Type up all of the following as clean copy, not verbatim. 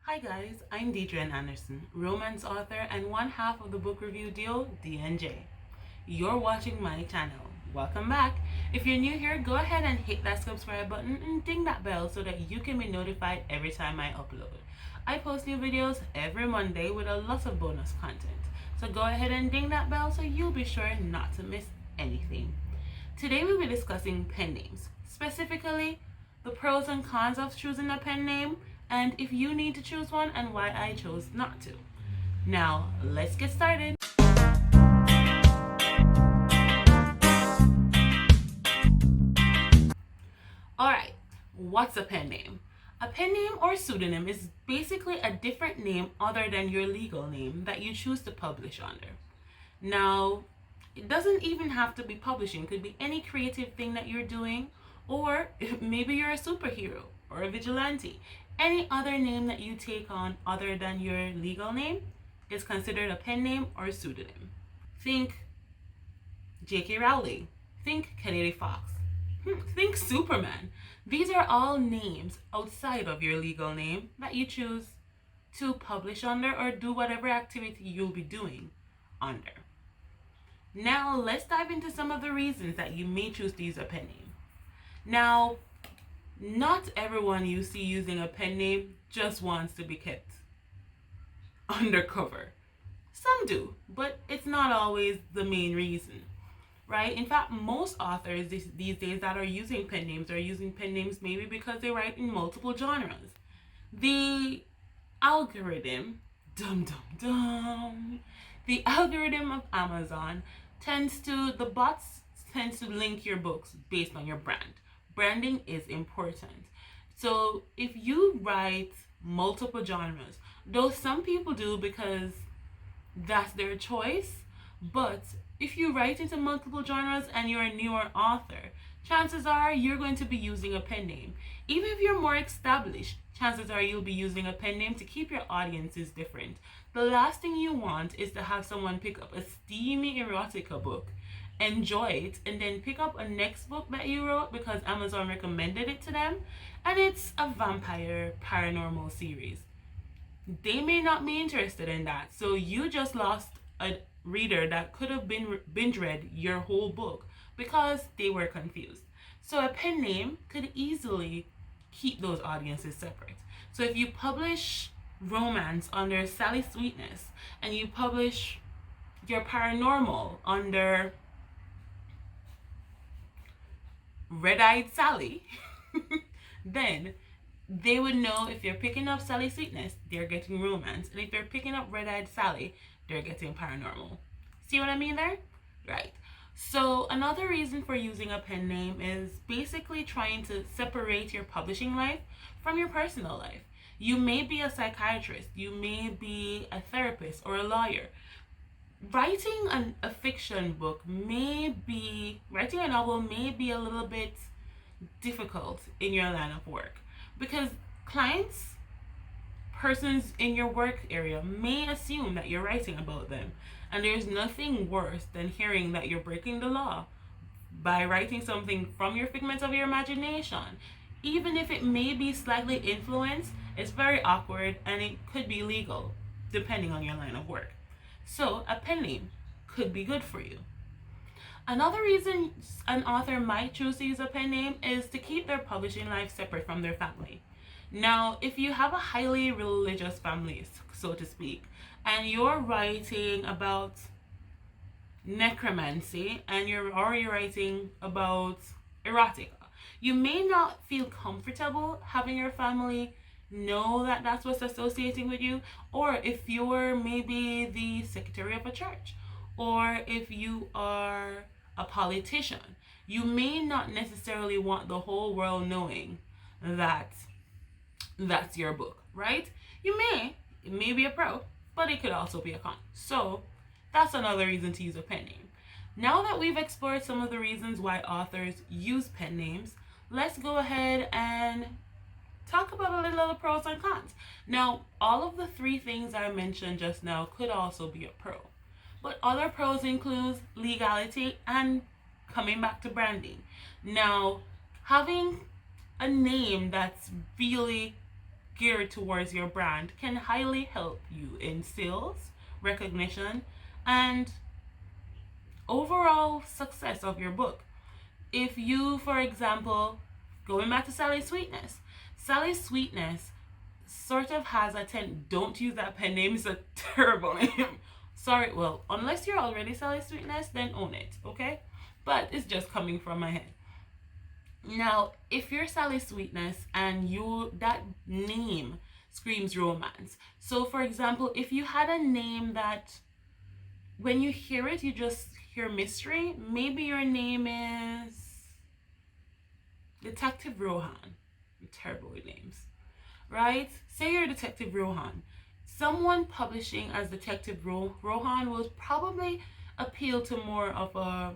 Hi guys, I'm deidre-ann, romance author and one half of the book review duo DNJ. You're watching my channel. Welcome back. If you're new here, go ahead and hit that subscribe button and ding that bell so that you can be notified every time I upload. I post new videos every Monday with a lot of bonus content. So go ahead and ding that bell so you'll be sure not to miss anything. Today we'll be discussing pen names, specifically the pros and cons of choosing a pen name, and if you need to choose one and why I chose not to. Now, let's get started. Alright, what's a pen name? A pen name or pseudonym is basically a different name other than your legal name that you choose to publish under. Now, it doesn't even have to be publishing. It could be any creative thing that you're doing, or maybe you're a superhero or a vigilante. Any other name that you take on other than your legal name is considered a pen name or pseudonym. Think J.K. Rowling. Think Kennedy Fox. Think Superman. These are all names outside of your legal name that you choose to publish under or do whatever activity you'll be doing under. Now, let's dive into some of the reasons that you may choose to use a pen name. Now, not everyone you see using a pen name just wants to be kept undercover. Some do, but it's not always the main reason, right? In fact, most authors these days that are using pen names are using pen names maybe because they write in multiple genres. The algorithm, the algorithm of Amazon the bots tends to link your books based on your brand. Branding is important. So if you write multiple genres, though some people do because that's their choice, but if you write into multiple genres and you're a newer author, chances are you're going to be using a pen name. Even if you're more established, chances are you'll be using a pen name to keep your audiences different. The last thing you want is to have someone pick up a steamy erotica book, enjoy it, and then pick up a next book that you wrote because Amazon recommended it to them, and it's a vampire paranormal series. They may not be interested in that, so you just lost a reader that could have been binge read your whole book because they were confused. So a pen name could easily keep those audiences separate. So if you publish romance under Sally Sweetness and you publish your paranormal under Red-Eyed Sally, then they would know if you're picking up Sally Sweetness, they're getting romance. And if they're picking up Red-Eyed Sally, they're getting paranormal. See what I mean there? Right. So another reason for using a pen name is basically trying to separate your publishing life from your personal life. You may be a psychiatrist, you may be a therapist or a lawyer. Writing a fiction book writing a novel may be a little bit difficult in your line of work because persons in your work area may assume that you're writing about them. And there's nothing worse than hearing that you're breaking the law by writing something from your figments of your imagination. Even if it may be slightly influenced, it's very awkward and it could be legal depending on your line of work. So a pen name could be good for you. Another reason an author might choose to use a pen name is to keep their publishing life separate from their family. Now, if you have a highly religious family, so to speak, and you're writing about necromancy and you're writing about erotica, you may not feel comfortable having your family know that that's what's associating with you, or if you're maybe the secretary of a church, or if you are a politician, you may not necessarily want the whole world knowing that that's your book, right? It may be a pro, but it could also be a con. So that's another reason to use a pen name. Now that we've explored some of the reasons why authors use pen names, let's go ahead and talk about a little of the pros and cons. Now, all of the three things I mentioned just now could also be a pro. But other pros include legality and coming back to branding. Now, having a name that's really geared towards your brand can highly help you in sales, recognition, and overall success of your book. If you, for example, going back to Sally Sweetness sort of has a don't use that pen name, it's a terrible name. Sorry, well, unless you're already Sally Sweetness, then own it, okay? But it's just coming from my head. Now, if you're Sally Sweetness and that name screams romance. So for example, if you had a name that when you hear it, you just hear mystery, maybe your name is Detective Rohan. I'm terrible with names. Right? Say you're Detective Rohan. Someone publishing as Detective Rohan will probably appeal to more of a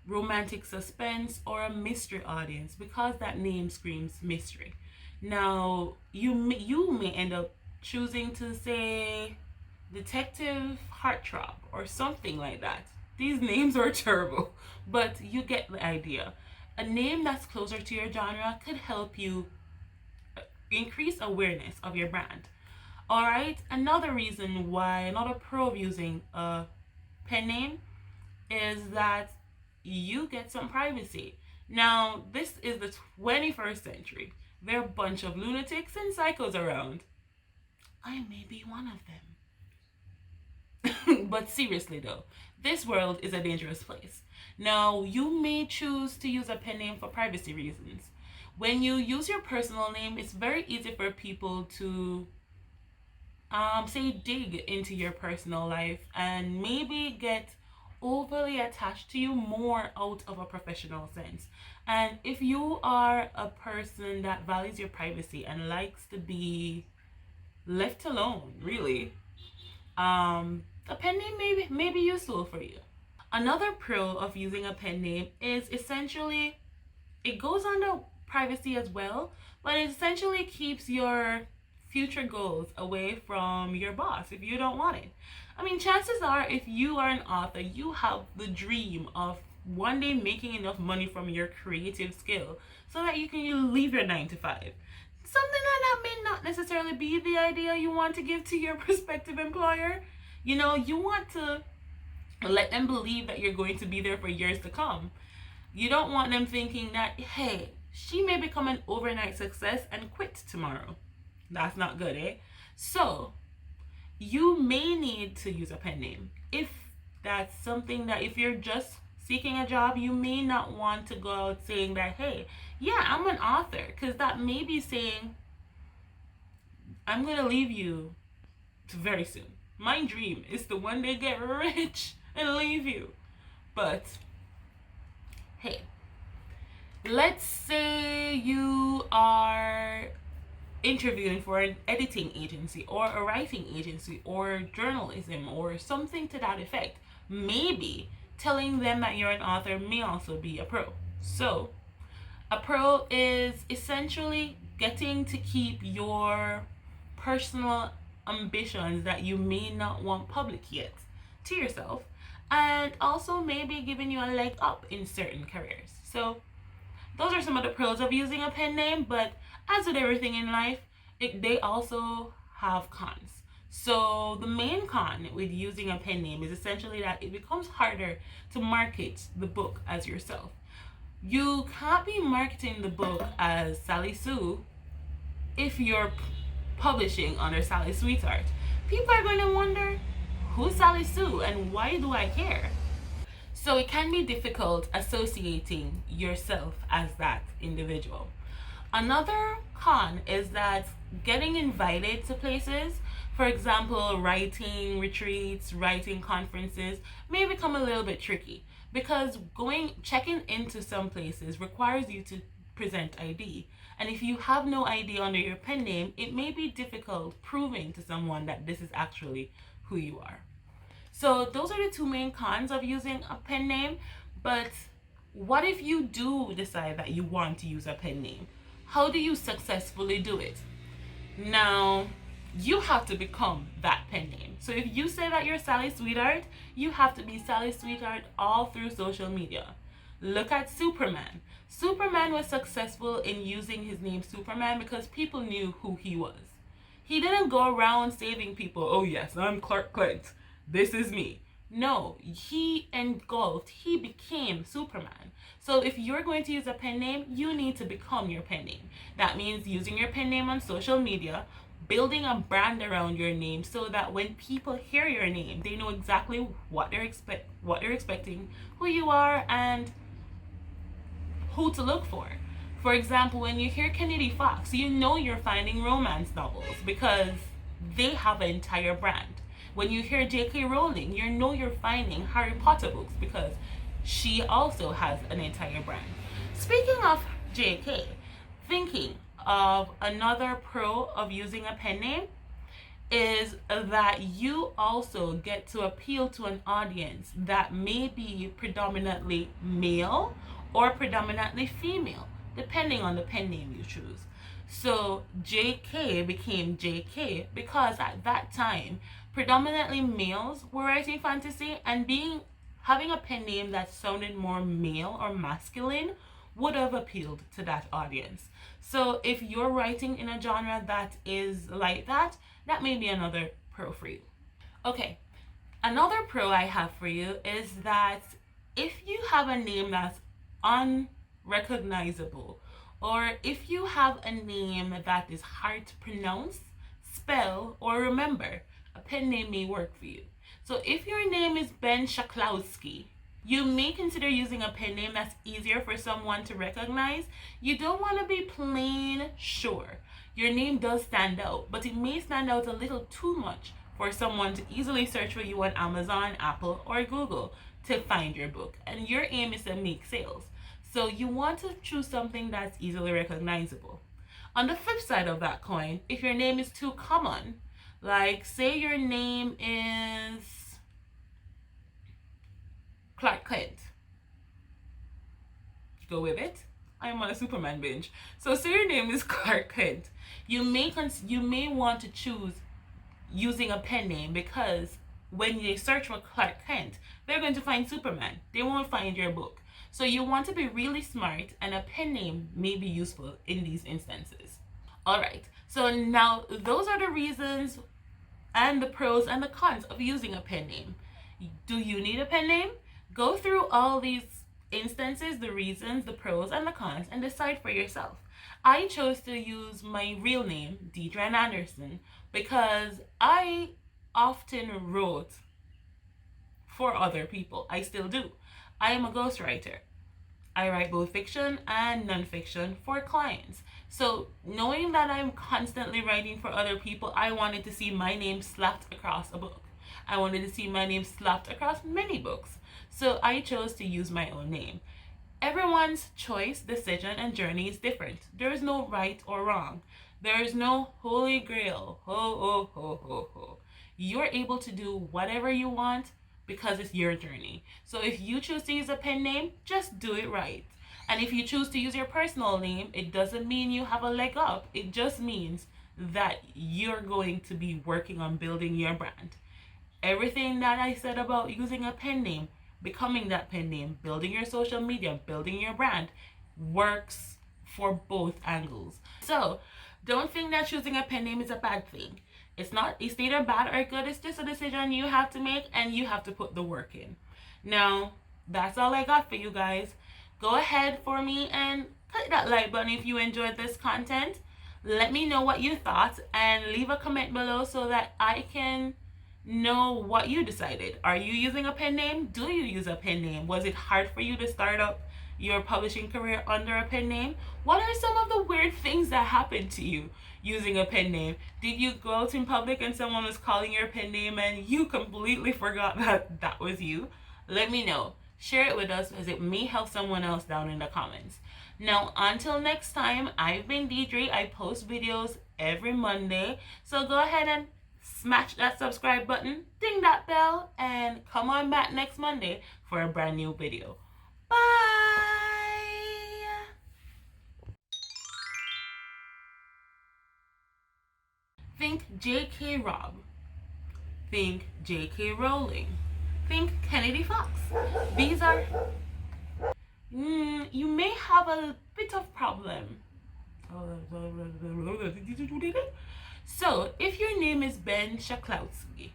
romantic suspense or a mystery audience because that name screams mystery. Now, you may end up choosing to say Detective Heartthrob or something like that. These names are terrible, but you get the idea. A name that's closer to your genre could help you increase awareness of your brand. All right, another pro of using a pen name is that you get some privacy. Now, this is the 21st century. There are a bunch of lunatics and psychos around. I may be one of them. But seriously though, this world is a dangerous place. Now, you may choose to use a pen name for privacy reasons. When you use your personal name, it's very easy for people to say dig into your personal life and maybe get overly attached to you more out of a professional sense. And if you are a person that values your privacy and likes to be left alone, really, a pen name may be useful for you. Another pro of using a pen name is essentially it goes under privacy as well, but it essentially keeps your future goals away from your boss if you don't want it. I mean, chances are if you are an author, you have the dream of one day making enough money from your creative skill so that you can leave your 9 to 5. Something like that may not necessarily be the idea you want to give to your prospective employer. You know, you want to let them believe that you're going to be there for years to come. You don't want them thinking that, hey, she may become an overnight success and quit tomorrow. That's not good, eh? So, you may need to use a pen name. If that's something that, if you're just seeking a job, you may not want to go out saying that, hey, yeah, I'm an author. Because that may be saying, I'm going to leave you very soon. My dream is to one day get rich and leave you. But, hey, let's say you are interviewing for an editing agency or a writing agency or journalism or something to that effect. Maybe telling them that you're an author may also be a pro. So, a pro is essentially getting to keep your personal ambitions that you may not want public yet to yourself, and also maybe giving you a leg up in certain careers. So, those are some of the pros of using a pen name, but as with everything in life, they also have cons. So the main con with using a pen name is essentially that it becomes harder to market the book as yourself. You can't be marketing the book as Sally Sue if you're publishing under Sally Sweetheart. People are going to wonder, who's Sally Sue and why do I care? So it can be difficult associating yourself as that individual. Another con is that getting invited to places, for example, writing retreats, writing conferences, may become a little bit tricky because checking into some places requires you to present ID. And if you have no ID under your pen name, it may be difficult proving to someone that this is actually who you are. So those are the two main cons of using a pen name. But what if you do decide that you want to use a pen name? How do you successfully do it? Now, you have to become that pen name. So if you say that you're Sally Sweetheart, you have to be Sally Sweetheart all through social media. Look at Superman. Superman was successful in using his name Superman because people knew who he was. He didn't go around saving people. Oh yes, I'm Clark Kent. This is me. No, he engulfed, he became Superman. So if you're going to use a pen name, you need to become your pen name. That means using your pen name on social media, building a brand around your name so that when people hear your name, they know exactly what they're expecting, who you are, and who to look for. For example, when you hear Kennedy Fox, you know you're finding romance novels because they have an entire brand. When you hear J.K. Rowling, you know you're finding Harry Potter books because she also has an entire brand. Speaking of J.K., thinking of another pro of using a pen name is that you also get to appeal to an audience that may be predominantly male or predominantly female, depending on the pen name you choose. So JK became JK because at that time, predominantly males were writing fantasy, and having a pen name that sounded more male or masculine would have appealed to that audience. So if you're writing in a genre that is like that, that may be another pro for you. Okay, another pro I have for you is that if you have a name that's unrecognizable, or if you have a name that is hard to pronounce, spell, or remember, a pen name may work for you. So if your name is Ben Shaklowski, you may consider using a pen name that's easier for someone to recognize. You don't want to be plain sure. Your name does stand out, but it may stand out a little too much for someone to easily search for you on Amazon, Apple, or Google to find your book. And your aim is to make sales. So you want to choose something that's easily recognizable. On the flip side of that coin, if your name is too common, like say your name is Clark Kent. Go with it. I'm on a Superman binge. So say your name is Clark Kent. You may want to choose using a pen name because when they search for Clark Kent, they're going to find Superman. They won't find your book. So you want to be really smart, and a pen name may be useful in these instances. All right. So now those are the reasons and the pros and the cons of using a pen name. Do you need a pen name? Go through all these instances, the reasons, the pros, and the cons, and decide for yourself. I chose to use my real name, Deidre-Ann Anderson, because I often wrote for other people. I still do. I am a ghostwriter. I write both fiction and nonfiction for clients. So knowing that I'm constantly writing for other people, I wanted to see my name slapped across a book. I wanted to see my name slapped across many books. So I chose to use my own name. Everyone's choice, decision, and journey is different. There is no right or wrong. There is no holy grail. Ho, ho, ho, ho, ho. You're able to do whatever you want because it's your journey. So if you choose to use a pen name, just do it right. And if you choose to use your personal name, it doesn't mean you have a leg up. It just means that you're going to be working on building your brand. Everything that I said about using a pen name, becoming that pen name, building your social media, building your brand, works for both angles. So don't think that choosing a pen name is a bad thing. It's not. It's neither bad or good. It's just a decision you have to make, and you have to put the work in. Now, that's all I got for you guys. Go ahead for me and click that like button if you enjoyed this content. Let me know what you thought and leave a comment below so that I can know what you decided. Are you using a pen name? Do you use a pen name? Was it hard for you to start up your publishing career under a pen name? What are some of the weird things that happened to you using a pen name? Did you go out in public and someone was calling your pen name and you completely forgot that was you? Let me know. Share it with us as it may help someone else down in the comments. Now, until next time, I've been Deidre. I post videos every Monday. So go ahead and smash that subscribe button, ding that bell, and come on back next Monday for a brand new video. Bye! Think J.K. Robb. Think J.K. Rowling. Think Kennedy Fox. you may have a bit of problem. So, if your name is Ben Shaklowski,